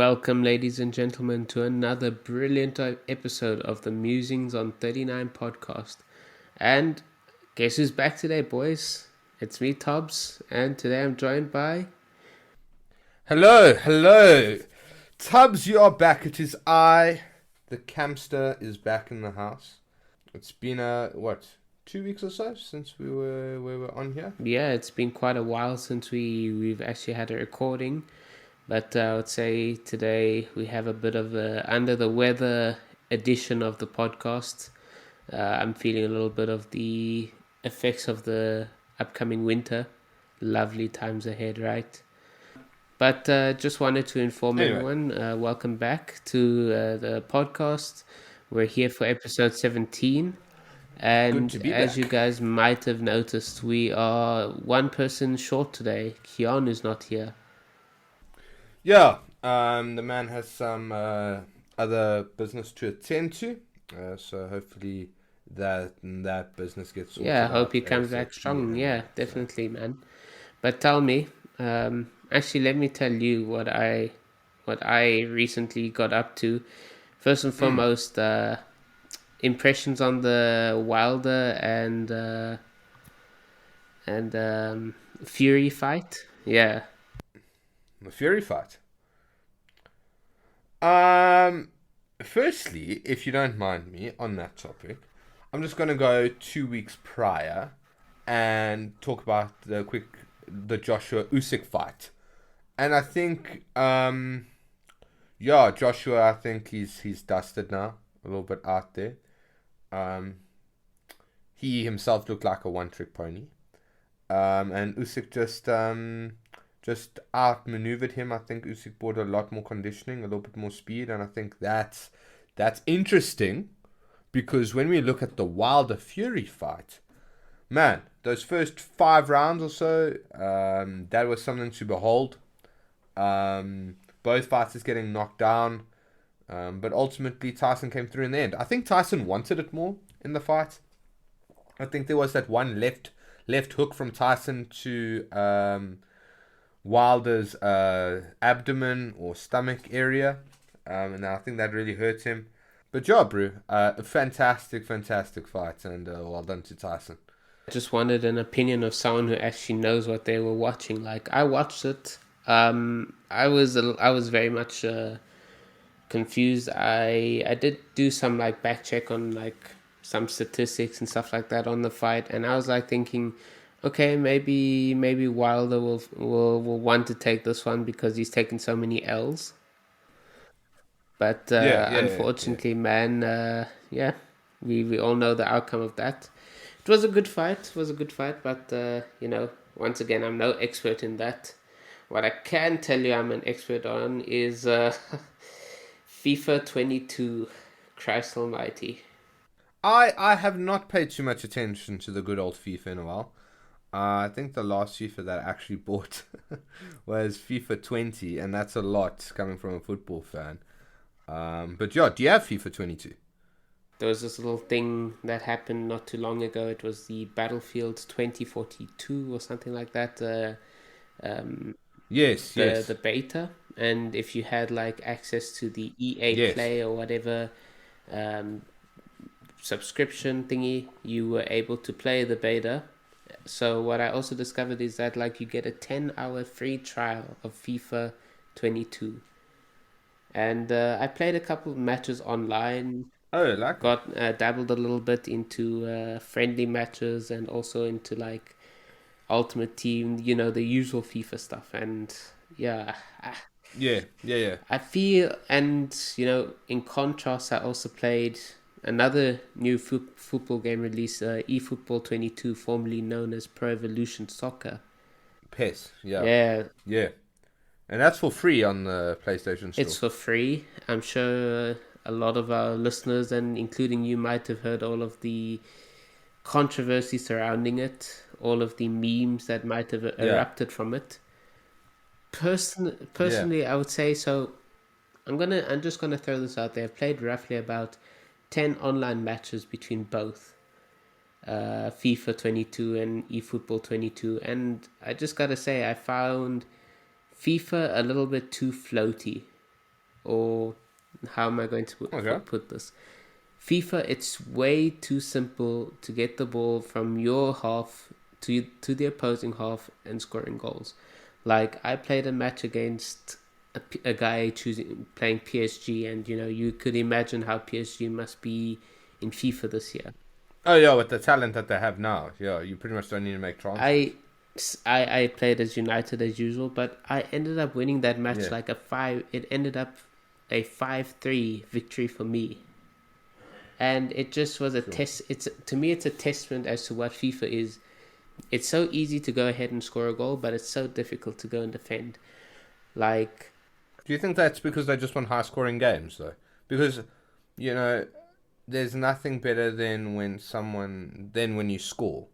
Welcome, ladies and gentlemen, to another brilliant episode of the Musings on 39 podcast. And guess who's back today, boys? It's me, Tobbs, and today I'm joined by... Hello. Tubbs, you are back. It is I. The Camster is back in the house. It's been, 2 weeks or so since we were on here? Yeah, it's been quite a while since we've actually had a recording. But I would say today we have a bit of a under the weather edition of the podcast. I'm feeling a little bit of the effects of the upcoming winter. Lovely times ahead, right? But just wanted to inform everyone, welcome back to the podcast. We're here for episode 17. And Good to be as back. you guys might have noticed, we are one person short today. Keanu's not here. Yeah, the man has some other business to attend to. So hopefully that business gets sorted Yeah, I hope out he comes back ASAP, strong. and Yeah, definitely, man. But tell me, actually, let me tell you what I recently got up to. First and foremost, impressions on the Wilder and Fury fight. Yeah, the Fury fight. Um, Firstly, if you don't mind me on that topic, I'm just gonna go 2 weeks prior and talk about the Joshua Usyk fight. And I think, Joshua, I think he's dusted now, a little bit out there. Um, he himself looked like a one-trick pony. And Usyk just outmaneuvered him. I think Usyk brought a lot more conditioning, a little bit more speed, and I think that's interesting because when we look at the Wilder Fury fight, man, those first 5 rounds or so, that was something to behold. Both fighters getting knocked down, but ultimately Tyson came through in the end. I think Tyson wanted it more in the fight. I think there was that one left hook from Tyson to Wilder's abdomen or stomach area, and I think that really hurt him. But yeah, bro, a fantastic fight, and well done to Tyson. I just wanted an opinion of someone who actually knows what they were watching. Like I watched it. I was very much confused. I did do some like back check on like some statistics and stuff like that on the fight, and I was like thinking, okay, maybe Wilder will want to take this one because he's taken so many L's. But Yeah. unfortunately, man, yeah, we all know the outcome of that. It was a good fight. It was a good fight, but once again, I'm no expert in that. What I can tell you I'm an expert on is FIFA 22. Christ Almighty. I have not paid too much attention to the good old FIFA in a while. I think the last FIFA that I actually bought was FIFA 20, and that's a lot coming from a football fan. But yeah, do you have FIFA 22? There was this little thing that happened not too long ago. It was the Battlefield 2042 or something like that. Yes, The yes, beta, and if you had like access to the EA yes. Play or whatever um, subscription thingy, you were able to play the beta. So what I also discovered is that like you get a 10-hour free trial of FIFA 22, and I played a couple of matches online. Oh, like it. Got dabbled a little bit into friendly matches and also into like Ultimate Team, the usual FIFA stuff. And yeah, Yeah. I feel, and in contrast, I also played another new football game release, eFootball 22, formerly known as Pro Evolution Soccer. PES, yeah, Yeah, yeah. And that's for free on the PlayStation it's Store. for free. I'm sure a lot of our listeners, and including you, might have heard all of the controversy surrounding it, all of the memes that might have Yeah, erupted from it. yeah, Personally, I would say so. I'm just gonna throw this out there. I've played roughly about 10 online matches between both FIFA 22 and eFootball 22, and I just gotta say I found FIFA a little bit too floaty. or how am I going to Okay. put this? FIFA, it's way too simple to get the ball from your half to the opposing half and scoring goals. Like I played a match against a guy choosing playing PSG, and you could imagine how PSG must be in FIFA this year. Oh yeah, with the talent that they have now, yeah, you pretty much don't need to make transfers. I I played as United as usual, but I ended up winning that match Yeah, like a five. It ended up a 5-3 victory for me, and it just was a sure. test. It's to me, it's a testament as to what FIFA is. It's so easy to go ahead and score a goal, but it's so difficult to go and defend. Like Do you think that's because they just want high scoring games though? Because you know, there's nothing better than when you score.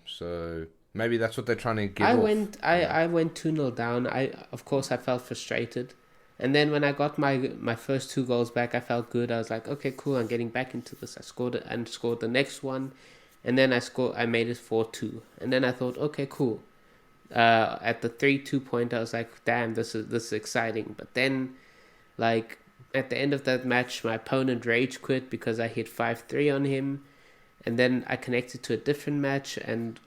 So maybe that's what they're trying to give off. I went 2-0 down. I Of course I felt frustrated. And then when I got my first two goals back, I felt good. I was like, okay, cool, I'm getting back into this. I scored it and scored the next one, and then I made it 4-2. And then I thought, okay, cool. At the 3-2 point, I was like, damn, this is exciting. But then, like, at the end of that match, my opponent rage quit because I hit 5-3 on him, and then I connected to a different match. And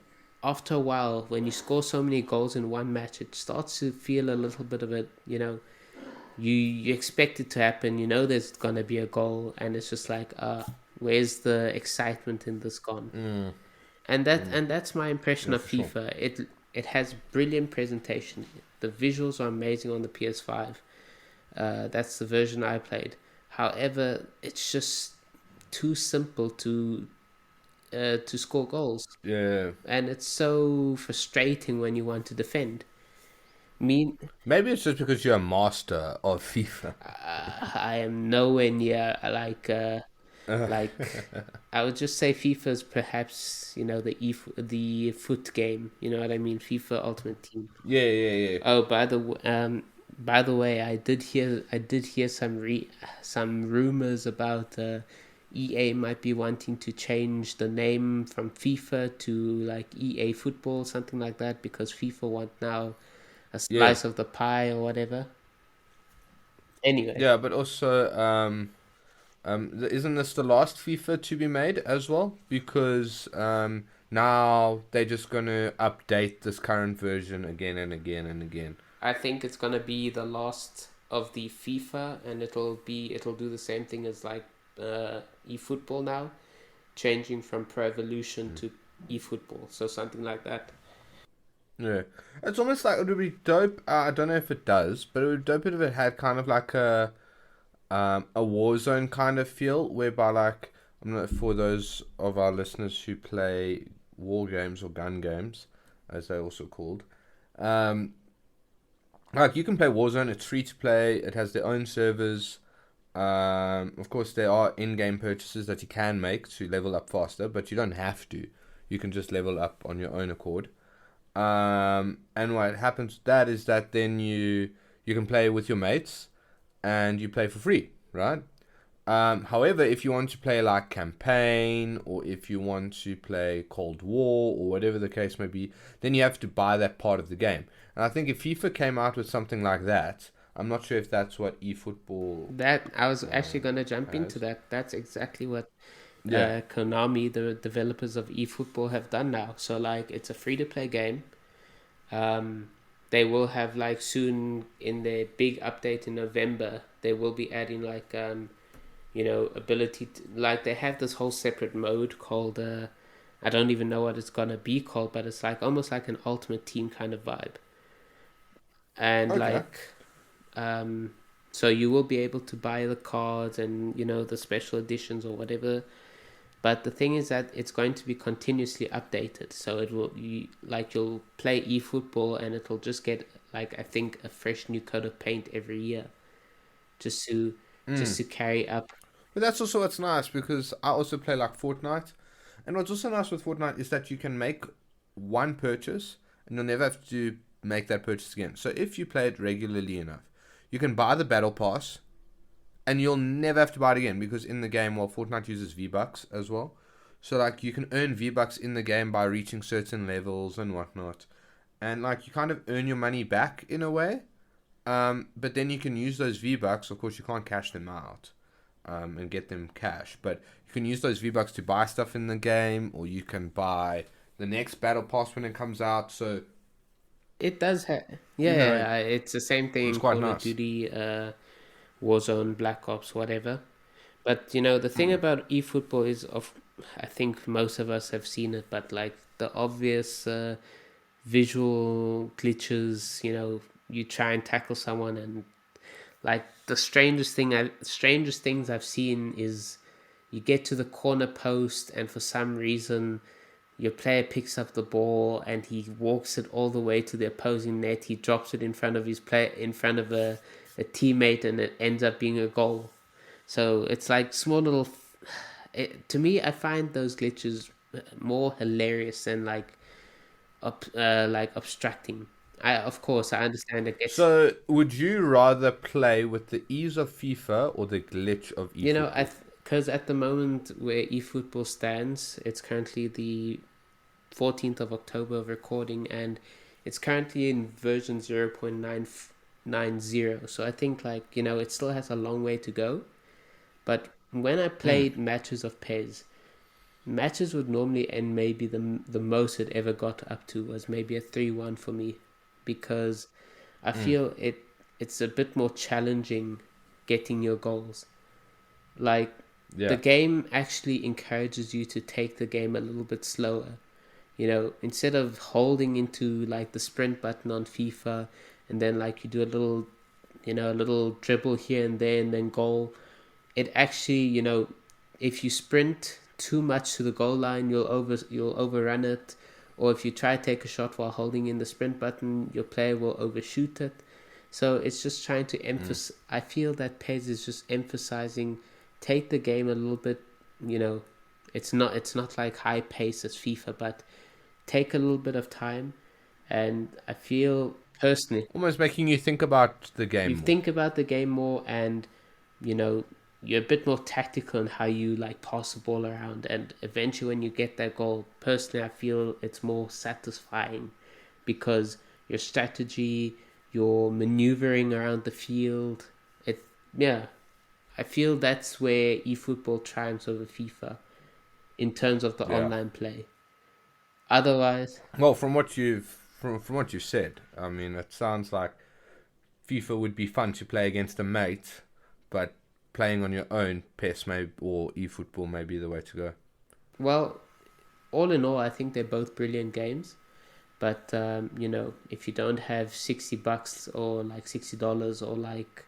after a while, when you score so many goals in one match, it starts to feel a little bit of it. You expect it to happen. There's gonna be a goal, and it's just like, where's the excitement in this gone? Mm, And that's my impression yeah, of for sure. FIFA. It has brilliant presentation. The visuals are amazing on the PS5. That's the version I played. However, it's just too simple to score goals, Yeah, and it's so frustrating when you want to defend. Me, maybe it's just because you're a master of FIFA. I am nowhere near Uh, like I would just say FIFA's perhaps the foot game. You know what I mean? FIFA Ultimate Team. yeah, yeah, yeah, Oh, by the way, I did hear some rumors about EA might be wanting to change the name from FIFA to like EA Football, something like that, because FIFA want now a yeah, slice of the pie or whatever. Anyway, yeah. But also, isn't this the last FIFA to be made as well? Because now they're just gonna update this current version again and again and again. I think it's gonna be the last of the FIFA, and it'll do the same thing as like eFootball now, changing from Pro Evolution to eFootball, so something like that. Yeah, it's almost like it would be dope. I don't know if it does, but it would be dope if it had kind of like a Warzone kind of feel, whereby like I'm not for those of our listeners who play war games or gun games, as they're also called. Um, like you can play Warzone. It's free to play. It has their own servers. Of course, there are in-game purchases that you can make to level up faster, but you don't have to. You can just level up on your own accord. And what happens with that is that then you can play with your mates and you play for free, right? However, if you want to play like campaign or if you want to play Cold War or whatever the case may be, then you have to buy that part of the game. And I think if FIFA came out with something like that, I'm not sure if that's what eFootball That I was actually gonna jump into has. that. That's exactly what Yeah, Konami, the developers of eFootball, have done now. So like, it's a free to play game. Um, they will have like soon in their big update in November. They will be adding like ability to, like they have this whole separate mode called I don't even know what it's gonna be called, but it's like almost like an ultimate team kind of vibe. And okay. like so you will be able to buy the cards and the special editions or whatever, but the thing is that it's going to be continuously updated, so you'll play eFootball and it'll just get like, I think, a fresh new coat of paint every year, just to just Mm. to carry up. But that's also what's nice because I also play like Fortnite. And what's also nice with Fortnite is that you can make one purchase and you'll never have to make that purchase again. So if you play it regularly enough, you can buy the battle pass and you'll never have to buy it again because in the game, well, Fortnite uses V-Bucks as well. So like you can earn V-Bucks in the game by reaching certain levels and whatnot. And like you kind of earn your money back in a way. But then you can use those V-Bucks. Of course, you can't cash them out and get them cash. But you can use those V-Bucks to buy stuff in the game, or you can buy the next Battle Pass when it comes out. So, It does have, you know, it's the same thing it's in quite Call of nice. Duty, Warzone, Black Ops, whatever. But the thing Mm. about eFootball is, I think most of us have seen it, but like the obvious visual glitches. You try and tackle someone, and like the strangest things I've seen is you get to the corner post, and for some reason your player picks up the ball and he walks it all the way to the opposing net. He drops it in front of his player, in front of a teammate, and it ends up being a goal. So it's like small little. To me, I find those glitches more hilarious than like abstracting. Of course, I understand it gets. So, would you rather play with the ease of FIFA or the glitch of I eFootball? because at the moment where eFootball stands, it's currently the 14th of October of recording, and it's currently in version 0.990. So I think it still has a long way to go. But when I Mm. played matches of PES, matches would normally end, maybe the most it ever got up to was maybe a 3-1 for me, because I Mm. feel it's a bit more challenging getting your goals. Like the Yeah. game actually encourages you to take the game a little bit slower. Instead of holding into like the sprint button on FIFA, and then like you do a little dribble here and there and then goal. It actually, if you sprint too much to the goal line, you'll overrun it. Or if you try to take a shot while holding in the sprint button, your player will overshoot it. So it's just trying to Mm. emphasize. I feel that PES is just emphasizing, take the game a little bit. You know, it's not like high pace as FIFA, but take a little bit of time. And I feel personally, Almost making you think about the you game more. think about the game more, and you know you're a bit more tactical in how you like pass the ball around, and eventually when you get that goal, personally I feel it's more satisfying, because your strategy, your maneuvering around the field, it yeah, I feel that's where eFootball triumphs over FIFA in terms of the Yeah. online play. Otherwise, Well, from what you said, I mean, it sounds like FIFA would be fun to play against a mate, but playing on your own, PES may or eFootball may be the way to go. well, all in all, I think they're both brilliant games. But if you don't have $60 or like $60, or like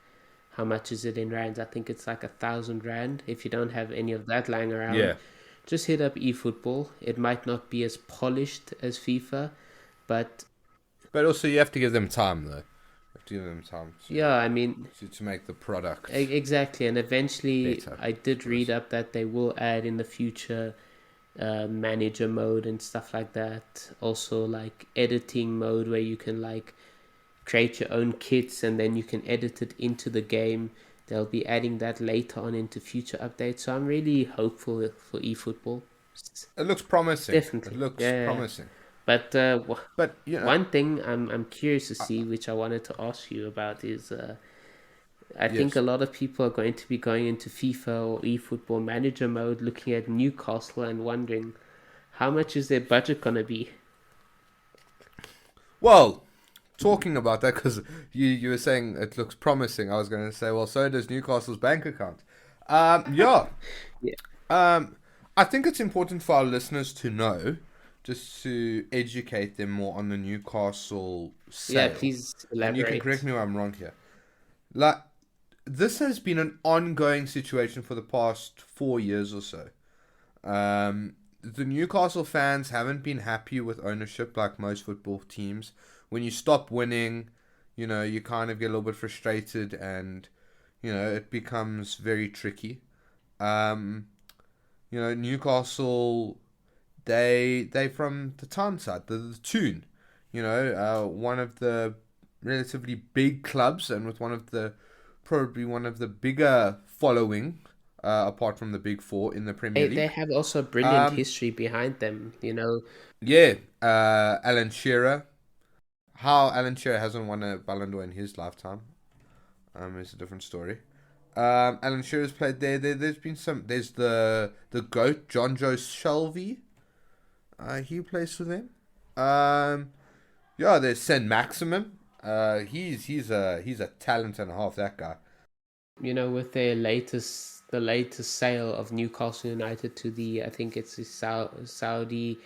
how much is it in rands? I think it's like 1,000 rand. If you don't have any of that lying around, Yeah, just hit up eFootball. It might not be as polished as FIFA, but but also you have to give them time though. You have to give them time yeah, I mean, to make the product exactly. And eventually, better. I did Because read up that they will add in the future manager mode and stuff like that. Also, like editing mode where you can like create your own kits and then you can edit it into the game. They'll be adding that later on into future updates. So I'm really hopeful for eFootball. it looks promising. It Definitely, looks yeah. promising. But But one thing I'm curious to see, which I wanted to ask you about, is I think a yes. lot of people are going to be going into FIFA or eFootball manager mode, looking at Newcastle and wondering how much is their budget gonna be. Well, talking about that because you were saying it looks promising. I was going to say, well, so does Newcastle's bank account. Yeah. Yeah, I think it's important for our listeners to know, just to educate them more on the Newcastle yeah. sale. Please And you can correct elaborate. me if I'm wrong here. Like, this has been an ongoing situation for the past 4 years or so. The Newcastle fans haven't been happy with ownership like most football teams. When you stop winning, you kind of get a little bit frustrated and, it becomes very tricky. Um, Newcastle, they from the town side, the Toon, one of the relatively big clubs and with probably one of the bigger following, apart from the big four in the Premier They League. have also a brilliant Um, history behind them. yeah, Alan Shearer. How Alan Shearer hasn't won a Ballon d'Or in his lifetime, It's a different story. Alan Shearer's played there. There's been some. There's the goat John Joe Shelby. He plays for them. Yeah, there's Saint Maximum. He's a talent and a half. That guy. With the latest sale of Newcastle United to the, I think it's the Saudi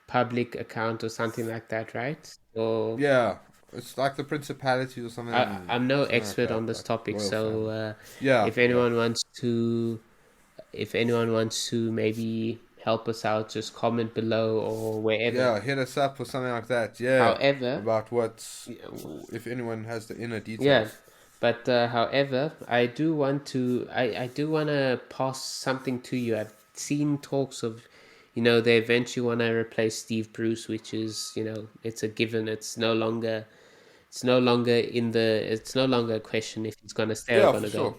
public account or something like that, right? So Yeah, it's like the Principalities or I'm no something like expert that, on this like topic, royal so family. Yeah, if yeah, anyone wants to, if anyone wants to maybe help us out, just comment below or wherever. yeah. Hit us up or something like that. Yeah, However, about what's if anyone has the inner yeah, details. but however, I do want to pass something to you. I've seen talks of, they eventually want to replace Steve Bruce, which is, it's a given. It's no longer a question if he's gonna stay or Yeah, for gonna go. sure.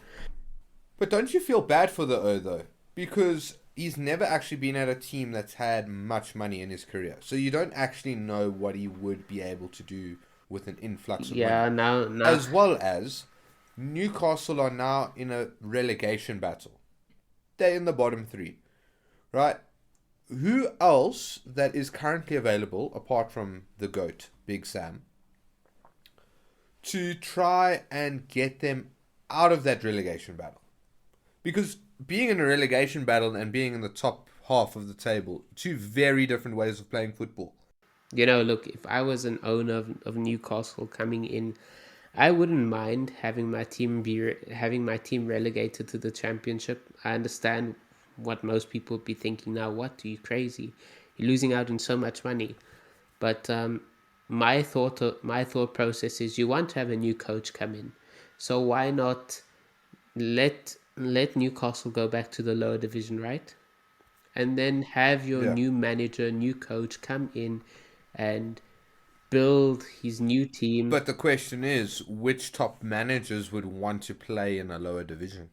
But don't you feel bad for the O though? Because he's never actually been at a team that's had much money in his career. So you don't actually know what he would be able to do with an influx of money. Yeah, now As well as Newcastle are now in a relegation battle. They're in the bottom three, right? Who else that is currently available apart from the GOAT, Big Sam, to try and get them out of that relegation battle? Because being in a relegation battle and being in the top half of the table, two very different ways of playing football. look, if I was an owner of Newcastle coming in, I wouldn't mind having my team relegated to the championship. I understand what most people would be thinking now. What, are you crazy? You're losing out on so much money. But my thought process is you want to have a new coach come in, so why not let Newcastle go back to the lower division, right? And then have your Yeah. new manager, new coach come in and build his new team. But the question is, which top managers would want to play in a lower division?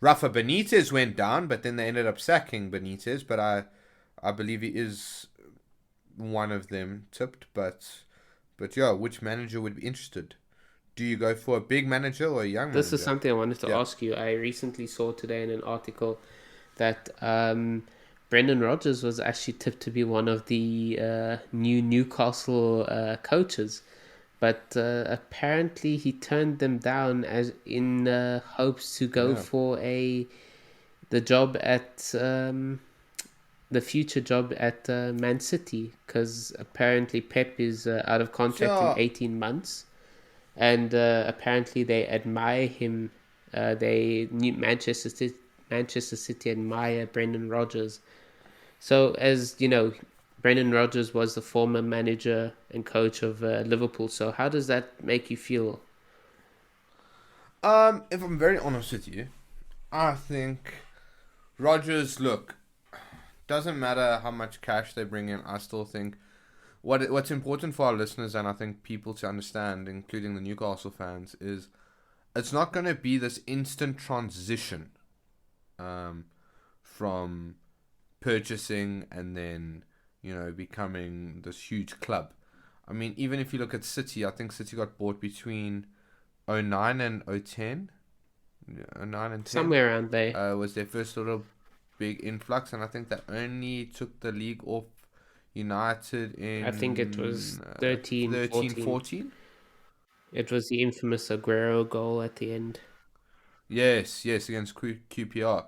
Rafa Benitez went down, but then they ended up sacking Benitez. But I believe he is one of them tipped. But yeah, which manager would be interested? Do you go for a big manager or a young This is manager? something I wanted to Yeah. ask you. I recently saw today in an article that Brendan Rodgers was actually tipped to be one of the new Newcastle coaches, but apparently he turned them down as in hopes to go Yeah. for the job at the future job at Man City, because apparently Pep is out of contract in Yeah. 18 months, and apparently they admire him. Manchester City admire Brendan Rodgers. So, as you know, Brendan Rodgers was the former manager and coach of Liverpool. So how does that make you feel? If I'm very honest with you, I think Rogers, look, doesn't matter how much cash they bring in. I still think what's important for our listeners and I think people to understand, including the Newcastle fans, is it's not going to be this instant transition um, from purchasing and then becoming this huge club. I mean, even if you look at City, I think City got bought between '09 and '10. '09 and 10 Somewhere around there. was their first sort of big influx, and I think that only took the league off United I think it was in 13, 13, 14. 14. It was the infamous Aguero goal at the end. Yes, yes, against QPR.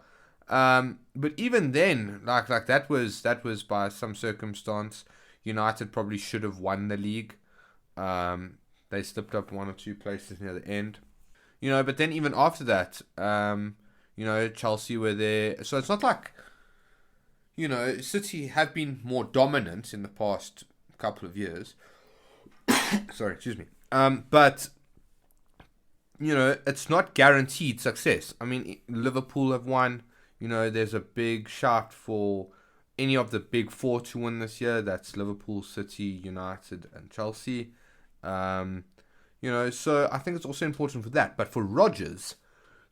But even then, like that was by some circumstance. United probably should have won the league. They slipped up one or two places near the end. But then even after that, Chelsea were there. So it's not like, City have been more dominant in the past couple of years. Sorry, excuse me. But it's not guaranteed success. I mean, Liverpool have won. There's a big shout for any of the big four to win this year. That's Liverpool, City, United, and Chelsea. So I think it's also important for that. But for Rodgers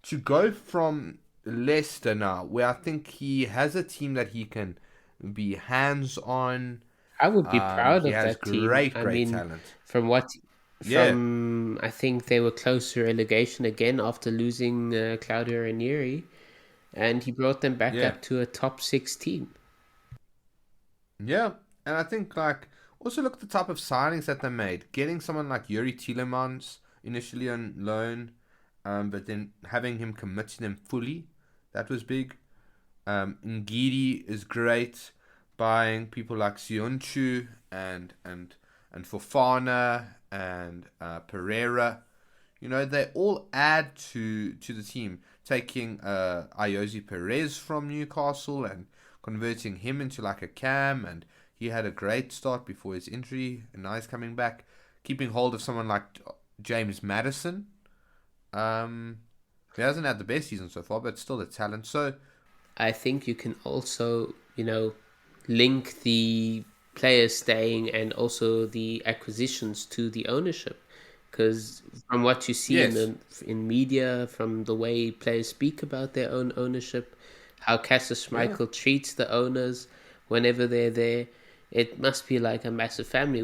to go from Leicester now, where I think he has a team that he can be hands on. I would be proud He of has that team. great, I great mean, talent. from what Yeah, from, I think they were close to relegation again after losing Claudio Ranieri, and he brought them back yeah, up to a top six team. yeah. And I think like also look at the type of signings that they made. Getting someone like Yuri Tielemans initially on loan, but then having him commit to them fully, that was big. Ngidi is great. Buying people like Sionchu and Fofana and Pereira. You know, they all add to the team. Taking Ayoze Perez from Newcastle and converting him into like a cam, and he had a great start before his injury, and now he's coming back. Keeping hold of someone like James Maddison. Um, he hasn't had the best season so far, but still a talent. So I think you can also, link the players staying and also the acquisitions to the ownership. Because from what you see yes, in media, from the way players speak about their own ownership, how Cassius yeah. Schmeichel treats the owners whenever they're there, it must be like a massive family,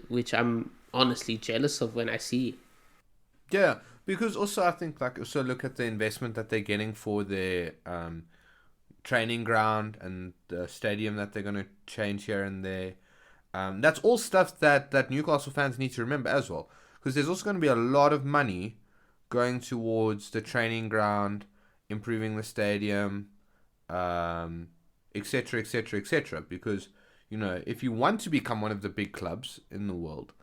which I'm honestly jealous of when I see. Yeah, because also I think like also look at the investment that they're getting for their training ground and the stadium that they're going to change here and there. That's all stuff that Newcastle fans need to remember as well, because there's also going to be a lot of money going towards the training ground, improving the stadium, etc., etc., etc. Because if you want to become one of the big clubs in the world,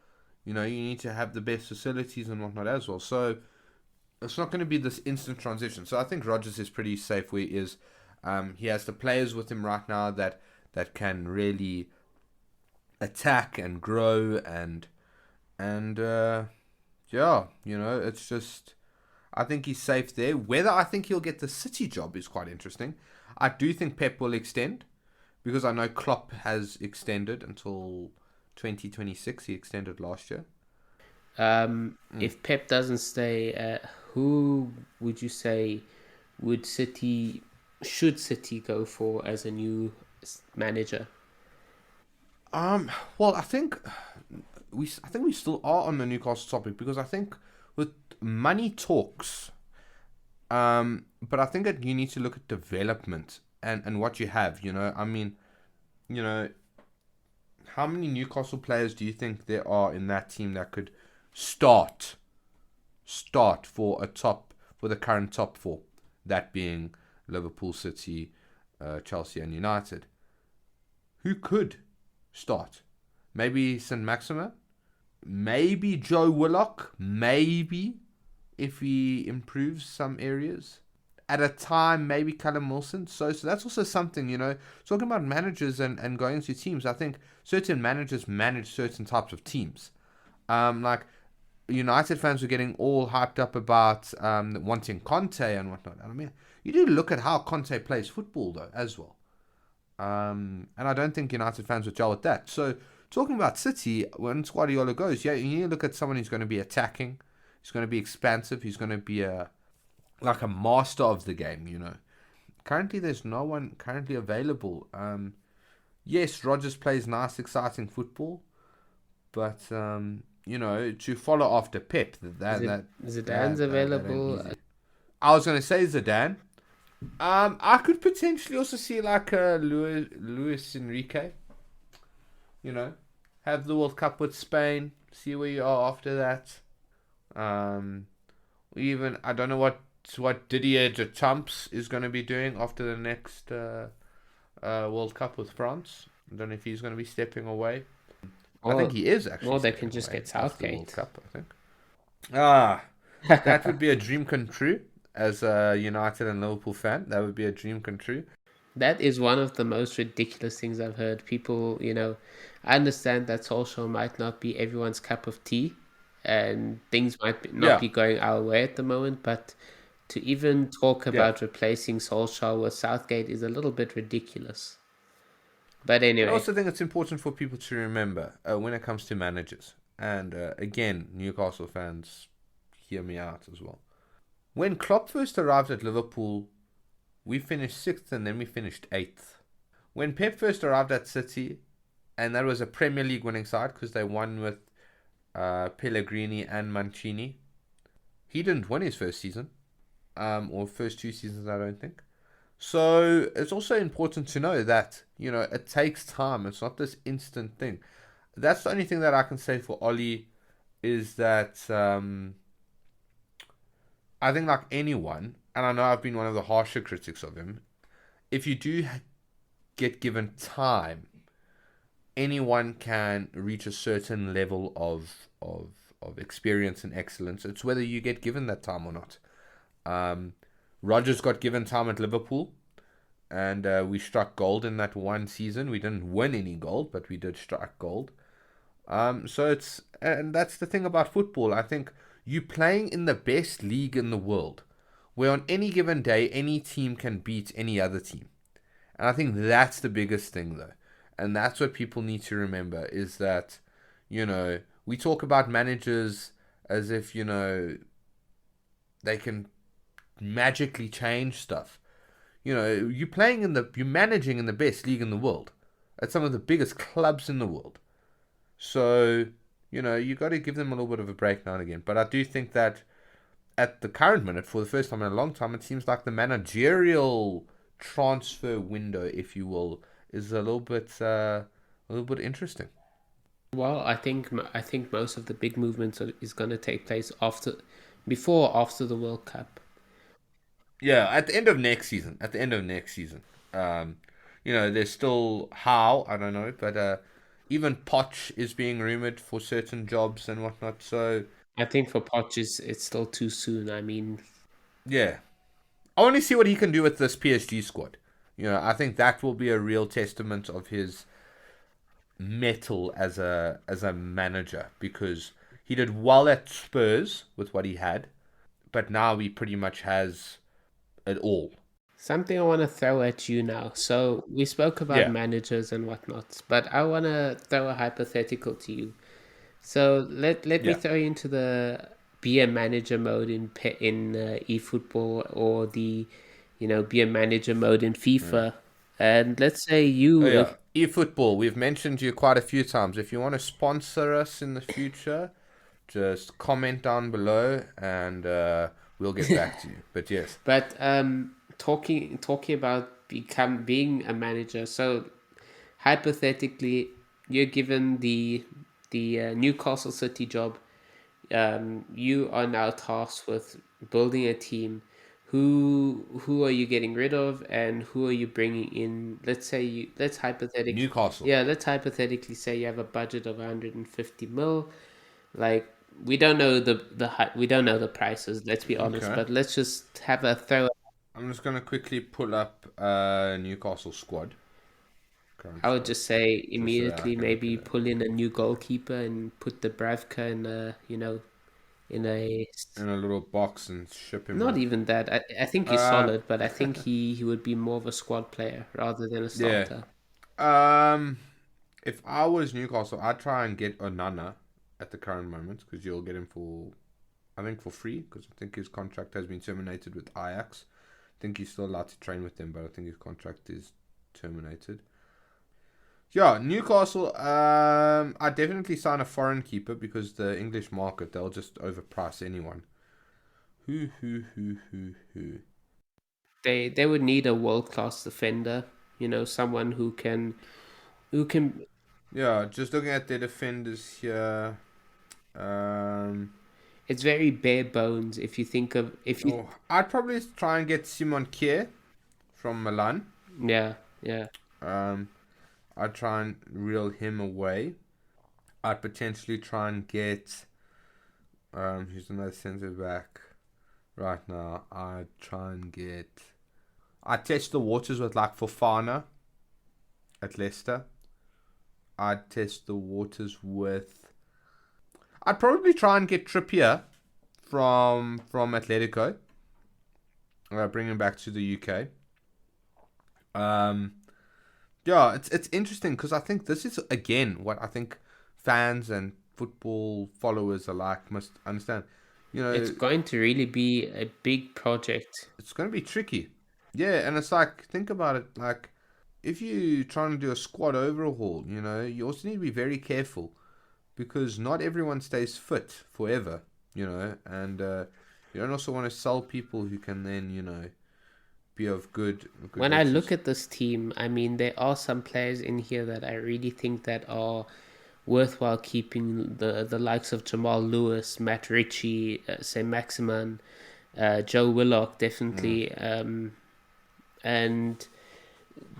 you need to have the best facilities and whatnot as well. So it's not going to be this instant transition. So I think Rodgers is pretty safe where he is. He has the players with him right now that can really attack and grow and yeah, it's just I think he's safe there. Whether I think he'll get the City job is quite interesting. I do think Pep will extend because I know Klopp has extended until 2026. He extended last year. Mm. If Pep doesn't stay, who would you say would City should City go for as a new manager? Well, I think we still are on the Newcastle topic because I think with money talks, but I think that you need to look at development and what you have. I mean, you know, how many Newcastle players do you think there are in that team that could start for the current top four, that being Liverpool, City, Chelsea, and United? Who could start? Maybe St. Maximin, maybe Joe Willock, maybe if he improves some areas. At a time, maybe Callum Wilson. So that's also something, talking about managers and going to teams. I think certain managers manage certain types of teams. Like United fans were getting all hyped up about wanting Conte and whatnot. And I mean, you do look at how Conte plays football though as well. And I don't think United fans would gel with that. So talking about City, when Guardiola goes, yeah, you need to look at someone who's going to be attacking. He's going to be expansive. He's going to be like a master of the game. Currently, there's no one currently available. Yes, Rodgers plays nice, exciting football, but to follow after Pep, Is it Zidane's that ain't available? easy. I was going to say Zidane. I could potentially also see like a Luis Enrique. You know, have the World Cup with Spain. See where you are after that. Um, even I don't know what Didier Deschamps is going to be doing after the next World Cup with France. I don't know if he's going to be stepping away. I think Or he is actually or they can stepping just away get after the World Southgate. Cup. I think. Ah, that would be a dream come true. As a United and Liverpool fan, that would be a dream come true. That is one of the most ridiculous things I've heard. People, I understand that social might not be everyone's cup of tea, and things might not Yeah, be going our way at the moment, but to even talk yeah. about replacing Solskjaer with Southgate is a little bit ridiculous. But And I anyway, also think it's important for people to remember when it comes to managers. And again, Newcastle fans, hear me out as well. When Klopp first arrived at Liverpool, we finished sixth and then we finished eighth. When Pep first arrived at City, and that was a Premier League winning side because they won with Pellegrini and Mancini. He didn't win his first season, or first 2 seasons, I don't think. So it's also important to know that, it takes time. It's not this instant thing. That's the only thing that I can say for Ollie is that I think, like anyone, and I know I've been one of the harsher critics of him, if you do get given time, anyone can reach a certain level of experience and excellence. It's whether you get given that time or not. Um, Rogers got given time at Liverpool, and we struck gold in that one season. We didn't win any gold, but we did strike gold. So and that's the thing about football. I think you playing in the best league in the world, where on any given day any team can beat any other team. And I think that's the biggest thing, though. And that's what people need to remember is that, we talk about managers as if, they can magically change stuff. You're managing in the best league in the world at some of the biggest clubs in the world. So, you got to give them a little bit of a break now and again. But I do think that at the current minute, for the first time in a long time, it seems like the managerial transfer window, if you will, is a little bit interesting. Well, I think most of the big movements is going to take place before or after the World Cup. Yeah, at the end of next season. At the end of next season. There's still how, I don't know, but even Poch is being rumored for certain jobs and whatnot. So I think for Poch it's still too soon. I mean, yeah, I want to see what he can do with this PSG squad. I think that will be a real testament of his metal as a manager because he did well at Spurs with what he had, but now he pretty much has it all. something I want to throw at you now. So we spoke about Yeah, managers and whatnot, but I want to throw a hypothetical to you. So let me yeah. throw you into the be a manager mode in eFootball or the be a manager mode in Mm. FIFA, and let's say Oh you yeah, eFootball. We've mentioned you quite a few times. If you want to sponsor us in the future, just comment down below and we'll get back to you. But yes, but talking about being a manager. So hypothetically, you're given the Newcastle City job. You are now tasked with building a team. Who are you getting rid of, and who are you bringing in? Newcastle. Let's hypothetically say you have a budget of 150 mil. Like we don't know the prices. Let's be honest, Okay. but let's just have a throw. I'm just gonna quickly pull up Newcastle squad, current I would squad, just say just so that I immediately can look at maybe it pull in a new goalkeeper and put the Bravka in a in a little box and ship him not off. even that. I think he's Uh, solid, but I think he would be more of a squad player rather than a yeah. starter. Um, if I was Newcastle, I'd try and get Onana at the current moment because you'll get him for, I think, for free because I think his contract has been terminated with Ajax. I think he's still allowed to train with them, but I think his contract is terminated. Yeah, Newcastle. I definitely sign a foreign keeper because the English market they'll just overprice anyone. Who. They would need a world class defender. Someone who can. Yeah, just looking at their defenders here. Um, It's very bare bones if you think of if you. I'd probably try and get Simon Kier from Milan. Yeah, yeah. Um, I'd try and reel him away. I'd potentially try and get who's another centre back right now. I'd try and get. I'd test the waters with like Fofana at Leicester. I'd test the waters with. I'd probably try and get Trippier from Atletico. Bring him back to the UK. Um, yeah, it's interesting because I think this is again what I think fans and football followers alike must understand. You It's know, going to really be a big project. it's going to be tricky. Yeah, and it's like think about it. Like if you trying to do a squad overhaul, you also need to be very careful because not everyone stays fit forever, and you don't also want to sell people who can then, be of good When I look riches. at this team, I mean, there are some players in here that I really think that are worthwhile keeping. The likes of Jamal Lewis, Matt Ritchie, say Maximan, Joe Willock, Mm, definitely, and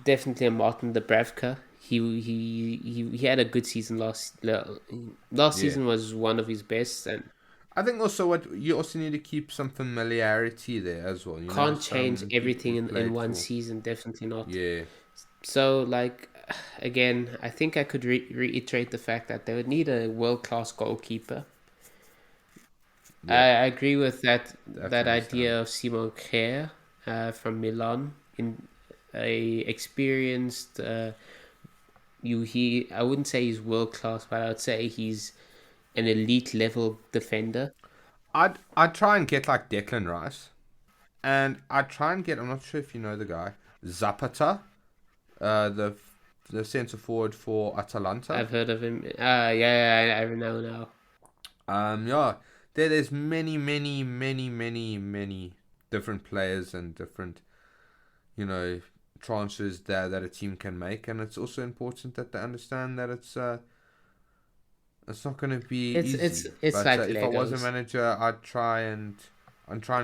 definitely a Martin Dubravka. He had a good season last yeah. season was one of his best, and I think also what you also need to keep some familiarity there as well. can't change Some people everything who've in played one for. season. Definitely not. Yeah, So, like, again, I think I could reiterate the fact that they would need a world class goalkeeper. yeah, I agree with that's that idea understandable. of Simon Kjaer from Milan, in a experienced. I wouldn't say he's world class, but I would say he's an elite level defender. I'd try and get like Declan Rice, and I'd try and get. I'm not sure if you know the guy Zapata, the centre forward for Atalanta. I've heard of him. Yeah, I know now. Yeah, there's many, many, many, many, many different players and different, you know, transfers that a team can make, and it's also important that they understand that it's not going to be easy. It's But like if I was a Legos. manager, I'd try and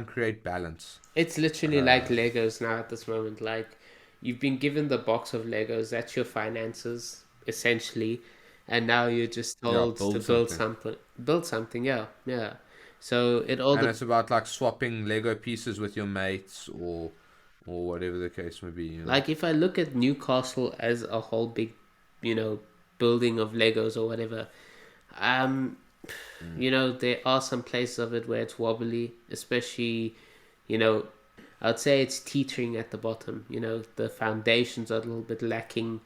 create balance. It's literally like Uh, Legos now at this moment. Like, you've been given the box of Legos, that's your finances, essentially, and now you're just yeah, told to build something. Build something, yeah, yeah. So it all And the it's about like swapping Lego pieces with your mates or whatever the case may be. like if I look at Newcastle as a whole big, you know, building of Legos or whatever, um, Mm, there are some places of it where it's wobbly, especially, you know, I'd say it's teetering at the bottom. The foundations are a little bit lacking.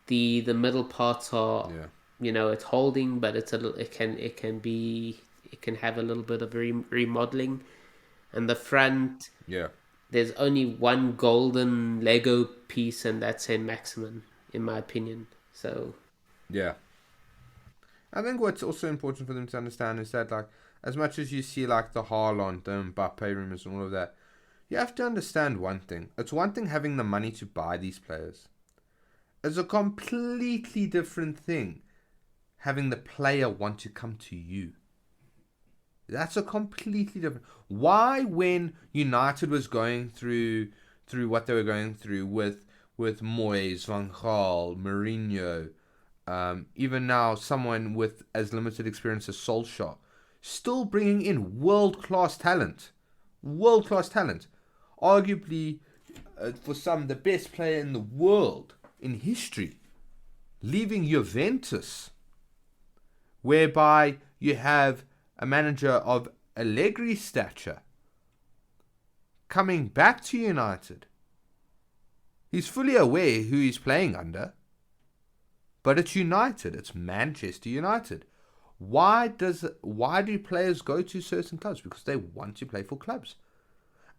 The middle parts are, yeah, it's holding, but it can have a little bit of remodeling. And the front, yeah, there's only one golden Lego piece, and that's a maximum, in my opinion. So yeah. I think what's also important for them to understand is that like as much as you see like the Haaland, the Mbappe rumors and all of that, you have to understand one thing. It's one thing having the money to buy these players. It's a completely different thing having the player want to come to you. That's a completely different. Why, when United was going through what they were going through with Moyes, Van Gaal, Mourinho, even now someone with as limited experience as Solskjaer, still bringing in world class talent, arguably for some the best player in the world in history, leaving Juventus, whereby you have a manager of Allegri's stature coming back to United. He's fully aware who he's playing under, but it's United. It's Manchester United. Why do players go to certain clubs? Because they want to play for clubs.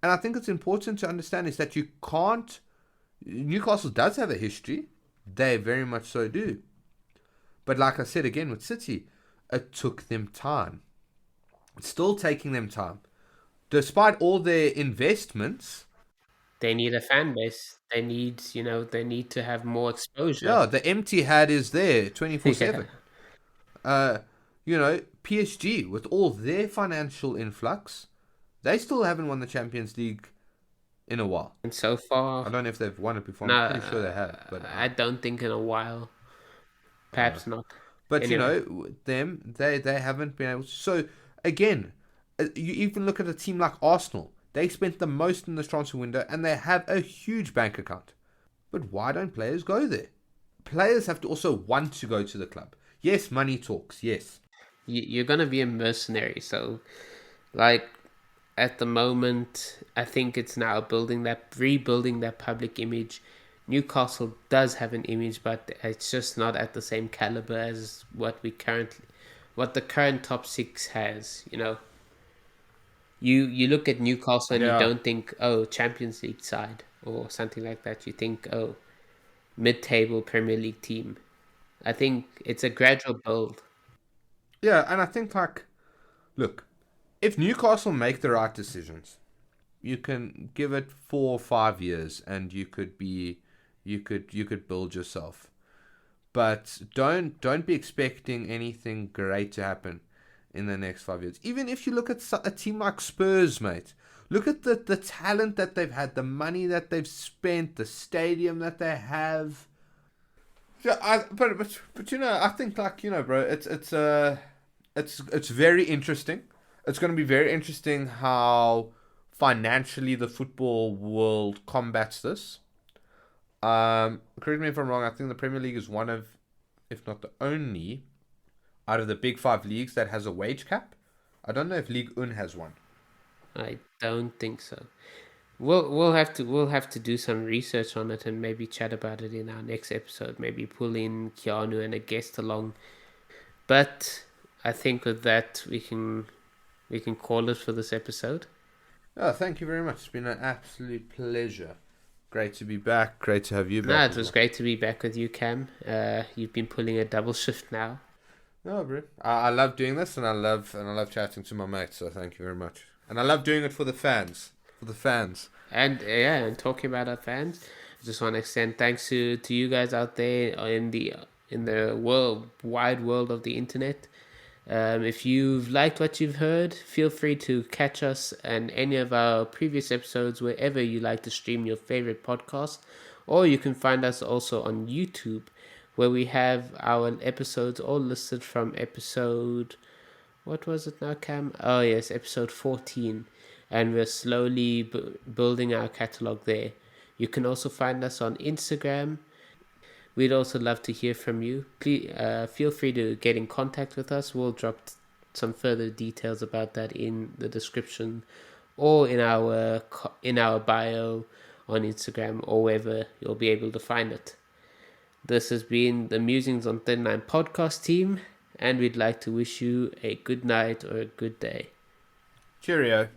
And I think it's important to understand is that you can't. Newcastle does have a history. They very much so do. But like I said again with City, it took them time. It's still taking them time. Despite all their investments, they need a fan base. They need to have more exposure. yeah, the empty hat is there Yeah. 24/7. Uh, PSG, with all their financial influx, they still haven't won the Champions League in a while. And so far, I don't know if they've won it before. no, I'm pretty sure they have, but I don't think in a while. uh, Perhaps not. but Anyway, they haven't been able to. So again, you even look at a team like Arsenal. They spent the most in this transfer window, and they have a huge bank account. But why don't players go there? Players have to also want to go to the club. Yes, money talks. Yes. you're gonna be a mercenary. So, like, at the moment, I think it's now rebuilding that public image. Newcastle does have an image, but it's just not at the same caliber as what the current top six has. You look at Newcastle and you Yeah. don't think, oh, Champions League side or something like that. You think, oh, mid-table Premier League team. I think it's a gradual build. Yeah, and I think like, look, if Newcastle make the right decisions, you can give it 4 or 5 years, and you could build yourself. But don't be expecting anything great to happen in the next 5 years. Even if you look at a team like Spurs, mate, look at the talent that they've had, the money that they've spent, the stadium that they have. Yeah, but I think like bro, it's very interesting. It's going to be very interesting how financially the football world combats this. Correct me if I'm wrong. I think the Premier League is one of, if not the only, out of the big five leagues that has a wage cap. I don't know if League One has one. I don't think so. We'll have to do some research on it and maybe chat about it in our next episode. Maybe pull in Keanu and a guest along. But I think with that we can call it for this episode. Oh, thank you very much. It's been an absolute pleasure. Great to be back. Great to have you No, back it as was well. great to be back with you, Cam. You've been pulling a double shift now. No, bro. I love doing this, and I love chatting to my mates. So thank you very much. And I love doing it for the fans. For the fans. And yeah, and talking about our fans, I just want to extend thanks to you guys out there in the wide world of the internet. If you've liked what you've heard, feel free to catch us and any of our previous episodes wherever you like to stream your favorite podcast, or you can find us also on YouTube, where we have our episodes all listed from episode, what was it now, Cam? Oh yes, episode 14, and we're slowly building our catalog there. You can also find us on Instagram. We'd also love to hear from you. Please feel free to get in contact with us. We'll drop some further details about that in the description or in our bio on Instagram or wherever you'll be able to find it. This has been the Musings on 39 podcast team, and we'd like to wish you a good night or a good day. Cheerio.